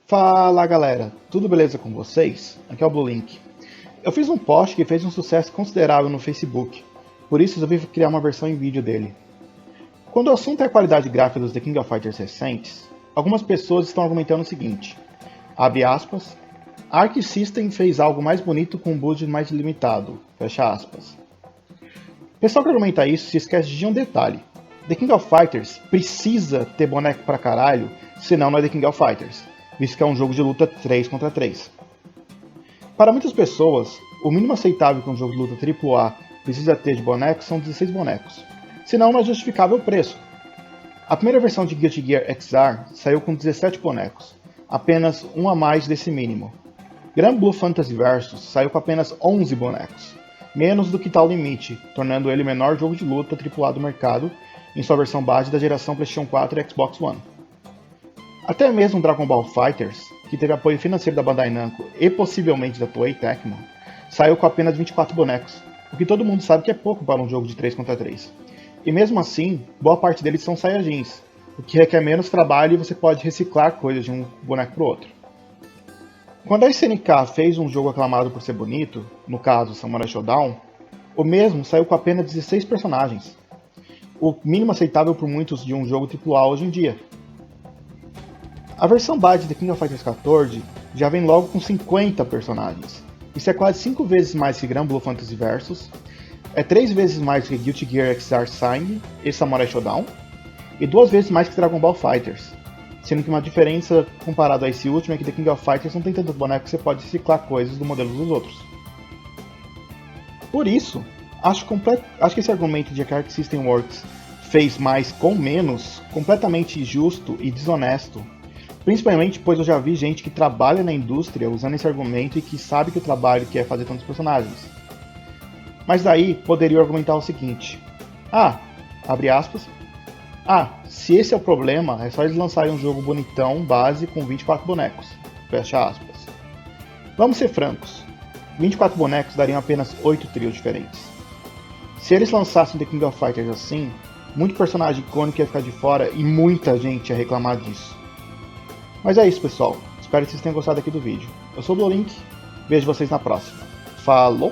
Fala galera, tudo beleza com vocês? Aqui é o Blue Link. Eu fiz um post que fez um sucesso considerável no Facebook, por isso resolvi criar uma versão em vídeo dele. Quando o assunto é a qualidade gráfica dos The King of Fighters recentes, algumas pessoas estão argumentando o seguinte, abre aspas, a Arc System fez algo mais bonito com um budget mais limitado, fecha aspas. O pessoal que argumenta isso se esquece de um detalhe. The King of Fighters precisa ter boneco pra caralho, senão não é The King of Fighters, visto que é um jogo de luta 3 contra 3. Para muitas pessoas, o mínimo aceitável que um jogo de luta AAA precisa ter de bonecos são 16 bonecos, senão não é justificável o preço. A primeira versão de Guilty Gear XR saiu com 17 bonecos, apenas um a mais desse mínimo. Grand Blue Fantasy Versus saiu com apenas 11 bonecos, menos do que tal limite, tornando ele o menor jogo de luta AAA do mercado em sua versão base da geração PlayStation 4 e Xbox One. Até mesmo Dragon Ball FighterZ, que teve apoio financeiro da Bandai Namco e possivelmente da Toei Tecmo, saiu com apenas 24 bonecos, o que todo mundo sabe que é pouco para um jogo de 3 contra 3. E mesmo assim, boa parte deles são Saiyajins, o que requer menos trabalho e você pode reciclar coisas de um boneco para o outro. Quando a SNK fez um jogo aclamado por ser bonito, no caso Samurai Shodown, o mesmo saiu com apenas 16 personagens, o mínimo aceitável por muitos de um jogo AAA hoje em dia. A versão base de The King of Fighters 14 já vem logo com 50 personagens. Isso é quase 5 vezes mais que Grand Blue Fantasy Versus, é 3 vezes mais que Guilty Gear XR Sign e Samurai Shodown, e 2 vezes mais que Dragon Ball FighterZ, sendo que uma diferença comparada a esse último é que The King of Fighters não tem tantos bonecos que você pode reciclar coisas do modelo dos outros. Por isso, acho que esse argumento de que a Arc System Works fez mais com menos completamente injusto e desonesto, principalmente pois eu já vi gente que trabalha na indústria usando esse argumento e que sabe que o trabalho que é fazer tantos personagens. Mas daí poderia argumentar o seguinte, abre aspas, se esse é o problema, é só eles lançarem um jogo bonitão, base, com 24 bonecos, fecha aspas. Vamos ser francos, 24 bonecos dariam apenas 8 trios diferentes. Se eles lançassem The King of Fighters assim, muito personagem icônico ia ficar de fora e muita gente ia reclamar disso. Mas é isso pessoal, espero que vocês tenham gostado aqui do vídeo. Eu sou o Blue Link, vejo vocês na próxima. Falou!